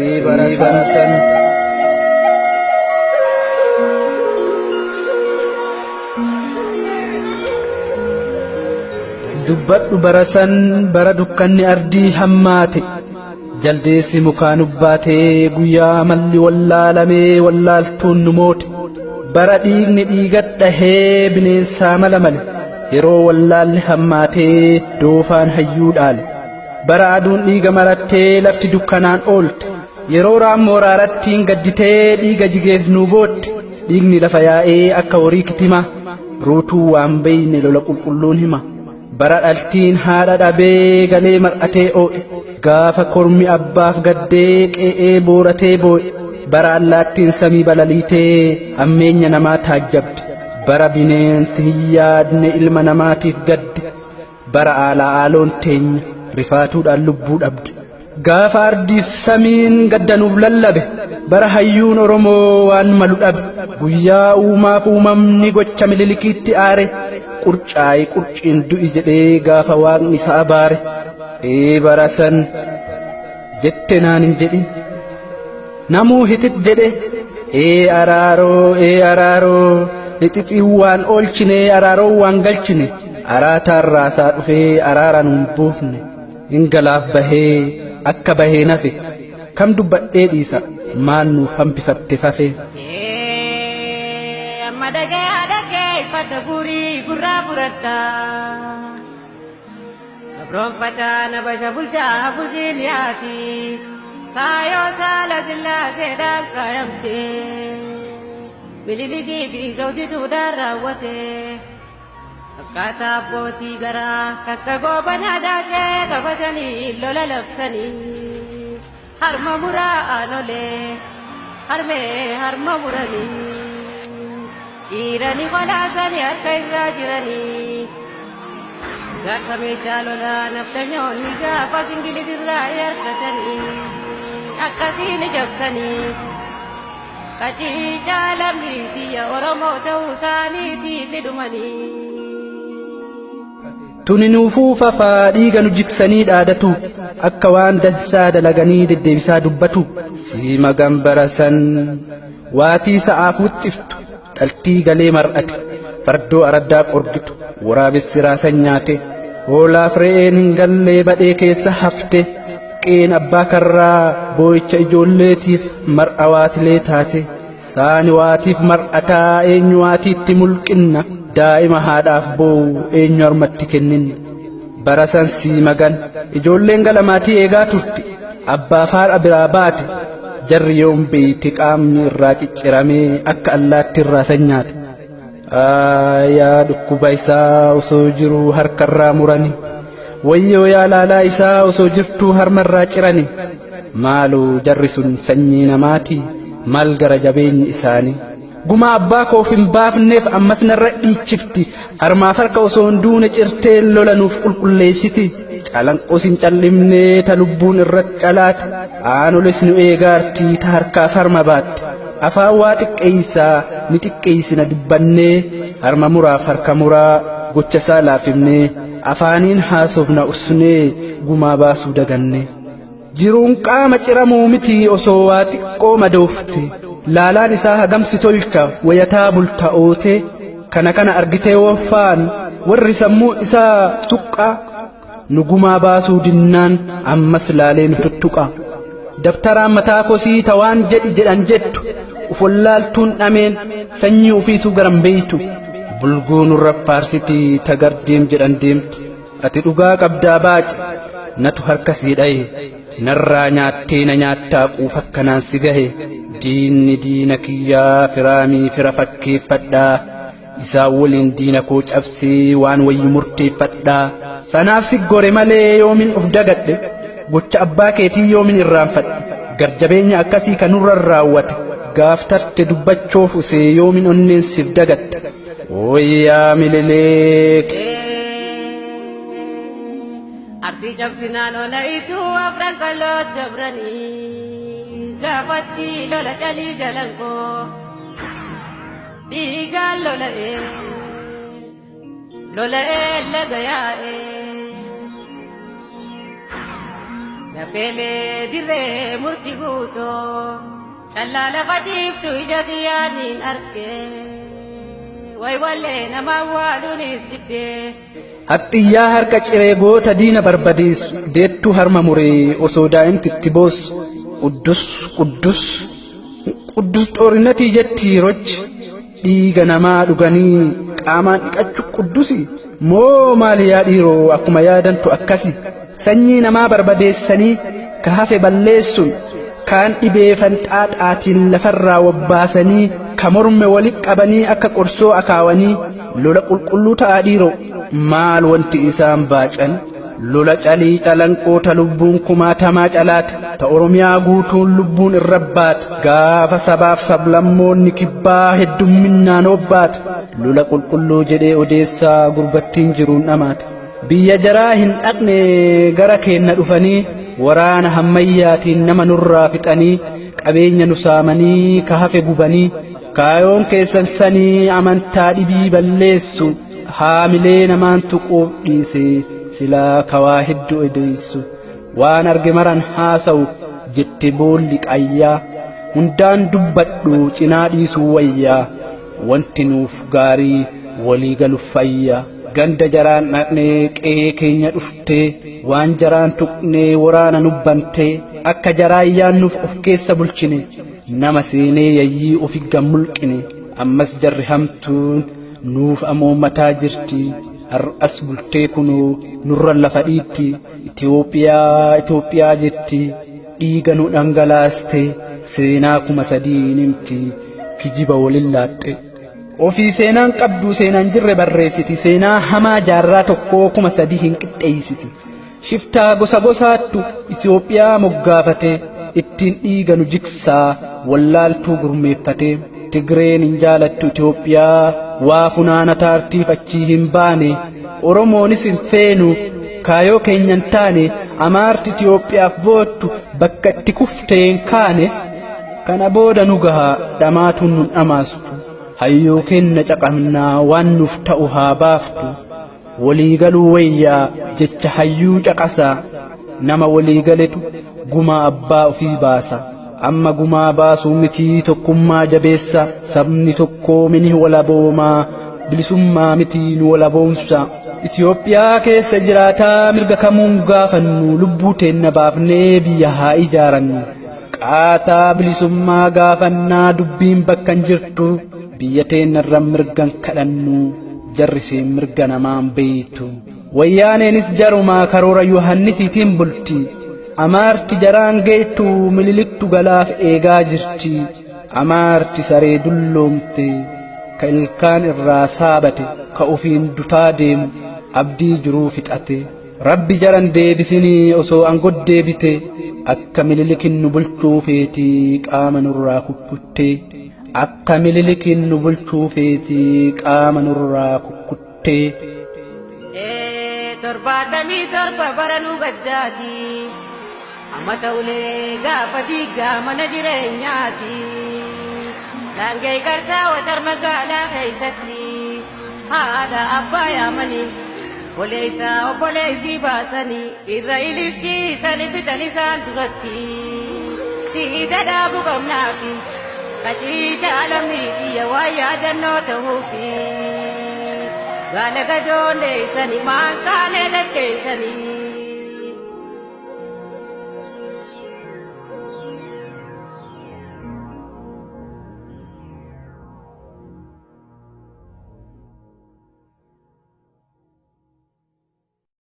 barasan dubbadhu barasan bara dukkanni ardii hammaate jaldeessi mukaan ubbaatee guyyaa malli wallaalamee wallaaltuun nu moote bara dhiigni dhiigadhahee bineensaa mala male yeroo wallaalli hammaatee doofaan hayyuu dhaale bara aduun dhiiga marattee lafti dukkanaan oolte yeroo raammoo raarattiin gadditee dhiiga jigeef nuu bootte dhiigni lafa yaa'ee akka horii kitima ruutuu waan beeyne lola qulqulluun hima bara dhaltiin haadha dhabee galee mar'atee oo'e gaafa kormi abbaaf gaddee qe'ee booratee boo'e bara allaattiin samii balaliitee ammeenya namaa taajjabde bara bineensi hin yaadne ilma namaatiif gadde bara aalaa aaloon teenya rifaatuudhaan lubbuu dhabde gaafa ardiif samiin gaddanuuf lallabe bara hayyuun oromoo waan malu dhabe guyyaa uumaaf uumamni gocha mililikiitti aare qurcaa'ee qurciin du'i jedhee gaafa waaqni isa abaare barasan jette naan hin jedhin namuu hitit jedhe araaroo lixixiin waan oolchine araaroo waan galchine araataan raasaa dhufee araaraan hin buufne hin galaaf bahee akka bahee nafe kam dubbadhee dhiisa maan nuuf hambifatte fafe amma dhagee fadda gurii gurraa fudhadha gabroonfataa na basha bulchaa buziin yaati kaayoo saala sillaaseedhaan kaayamte bililigii fi zawdituudhaan raawwate akkaataa abbootii garaa kakka goobanaa daakee qabatanii lola labsanii harma muraa aanolee harmee harma muranii dhiiranii qolaasanii harka irraa jiranii gaarsa meeshaa lolaa naftanyoonni gaafa singilis irraa harkatanii akkasiin jabsanii qaciicaa lammiitiyya oromoo ta'uu isaaniitiif hidhumanii tuni nuufuu fafaa dhiiga nu jiksanii dhaadatu akka waan dansaa dalaganii deddeebisaa dubbatu siima gambarasan waatii sa'aaf wuxxiftu dhaltii galee mar'ate fardoo araddaa qorgitu waraabessi raasan nyaate hoolaaf re'een hin gallee badhee keessa hafte qeen abbaa karraa boo'icha ijoolleetiif mar'a waatilee taate saani waatiif mar'ataa eenyu waatiitti mulqinna daa'ima haadhaaf boo'u eenyu harmatti kenninna barasan siimagan ijoolleen galamaatii eegaa turte abbaaf haadha biraa baate jarri yoom beeyte qaamni irraa cicciramee akka allaatti irraa sanyaate yaa dhukkuba isaa osoo jiruu harkarraa murani wayyoo yaa laalaa isaa osoo jirtuu harmarraa cirani maaloo jarri sun sanyii namaatii maal gara jabeenyi isaanii guma abbaa koof hin baafneef ammas narra dhiichifti harmaaf harka osoo hin duune cirtee lola nuuf qulqulleessiti calanqoos hin callimnee ta lubbuun irratti calaate aanoles nu eegaartii ta harkaaf harma baatte afaan waa xiqqeeysaa ni xiqqeeysina dubbannee harma muraaf harka muraa gocha isaa laafimnee afaaniin haasofna usnee gumaa baasuu daganne jiruun qaama ciramuu miti osoo waa xiqqoo madoofte laalaan isaa hagamsi tolcha wayataa bulta'oote kana argitee woffaan warri sammuu isaa tuqqa nu gumaa baasuu dinnaan ammas laalee nu tuttuqa dabtaraan mataa kosii tawaan jedhi jedhan jettu ufollaaltuun dhameen sanyii ufiitu garan beeytu bulguu nurra faarsitii tagardeem jedhan deemti ati dhugaa qabdaa baace natu harka sii dhaye narraa nyaattee na nyaattaa quufa akkanaan si gahe diinni diina kiyyaa firaamii fira fakkeeffadhaa isaa waliin diina koo cabsee waan wayyu murteeffadhaa sanaaf si gore malee yoomin uf dagadhe gocha abbaa keetii yoomin irraanfadhe garjabeenya akkasii kanurra raawwate gaaf tarte dubbachoof usee yoomin onneen siif dagatte wayyaa milileek artii cabsinaan ola ituu afran qalloot dabranii gaafatti lola calii jalan koo dhiigaan lola'ee laga yaa'ee نفيلي دري مرتي قوتو شلال فتيفتو جديانين أركي ويولينا ما والوني سبتي Haxxiyyaa harka cireegoota diina barbadeessu deettuu harma muree osoo daa'imti itti boossu quddus quddus quddus xoorinnatii jetti rochi dhiiga namaa dhuganii qaamaan dhiqachu quddusi moo maali yaa dhiiroo akkuma yaadantu akkasi sanyii namaa barbadeessanii ka hafe balleessuun kaan dhibee fanxaaxaatiin lafarraa wabbaasanii ka morme walitti qabanii akka qorsoo akaawanii lola qulqulluu ta'a dhiiroo maal wanti isaan baacan lola calii calanqoota lubbuun kumaatamaa calaata ta oromiyaa guutuun lubbuun irrabbaata gaafa sabaaf sablammoonni kibbaa heddumminnaan obbaata lola qulqulluu jedhee odeessaa gurbattiin jiruun dhamaata biyya jaraa hin dhaqne gara keenna dhufanii waraana hammayyaatiin nama nurraa fixanii qabeenya nu saamanii ka hafe gubanii kaayoon keessan sanii amantaa dhibii balleessu haamilee namaan tuquuf dhiise silaa kawaa hedduu edeessu waan arge maran haasa'u jette boolli qayyaa hundaan dubbadhu cinaa dhiisuu wayyaa wanti nuuf gaarii walii galuuf fayyaa ganda jaraan dhaqnee qe'ee keenya dhuftee waan jaraan tuqnee waraana nubbantee akka jaraayyaan nuuf of keessa bulchine nama seenee yayyii ofi gammulqine ammas jarri hamtuun nuuf amoommataa jirti har'as bultee kunoo nurra lafa dhiitti Itoophiyaa jetti dhiiga nu dhangalaaste seenaa 3 nimti kijiba walin laatte ofii seenaan qabdu seenaan jirre barreessiti seenaa hamaa jaarraa tokkoo 3 hin qixxeessiti shiftaa gosa gosaattu Itoophiyaa moggaafate ittiin dhiiga nu jiksaa wallaaltuu gurmeeffate Tigreen hin jaalattu Itoophiyaa waa funaana taartiif achii hin baane Oromoonis hin feenu kaayoo keenyan taane amaarti Itoophiyaaf boottu bakka itti kufteen kaane kana booda nu gahaa dhamaatuun nun dhamaastu hayyoo kenna caqamnaa waan nuuf ta'u haa baaftu waliigaluu wayyaa jecha hayyuu caqasaa nama waliigaletu gumaa abbaa ofii baasa amma gumaa baasuu mitii tokkummaa jabeessa sabni tokkoo mini walaboomaa bilisummaa mitii nu walaboomsa Itoophiyaa keessa jiraataa mirga kamuun gaafannu lubbuu teenna baafnee biyya haa ijaarannu qaataa bilisummaa gaafannaa dubbiin bakka hin jirtu biyya teennarra mirgan kadhannu jarrisee mirga namaan beeytu wayyaaneenis jarumaa karoora yohannisiitiin bulti amaarti jaraan geettu mililiktu galaaf eegaa jirti amaarti saree dulloomte ka ilkaan irraa saabate ka ofiin dutaa deemu abdii jiruu fixate rabbi jaran deebisinii osoo angod deebite akka mililikin nu bulchuu feeti qaama nurraa kukkutte akka mililikin nu bulchuu feeti qaama nurraa kukkutte torbaatamii torba baranuu gaddaati amma ta'ulee gaafa diigaa mana jireenyaati daangee qarsaa watar magaalaa keessatti haadha abbaa yaamanii obboleessa obboleettii baasanii irra ililchiisanii fitan isaan duratti siida dhaabuu qabnaafi qaciicaa lammii xiyya waa yaadannoo ta'uufi gaala gadoon deessanii maan kaanee daddeessanii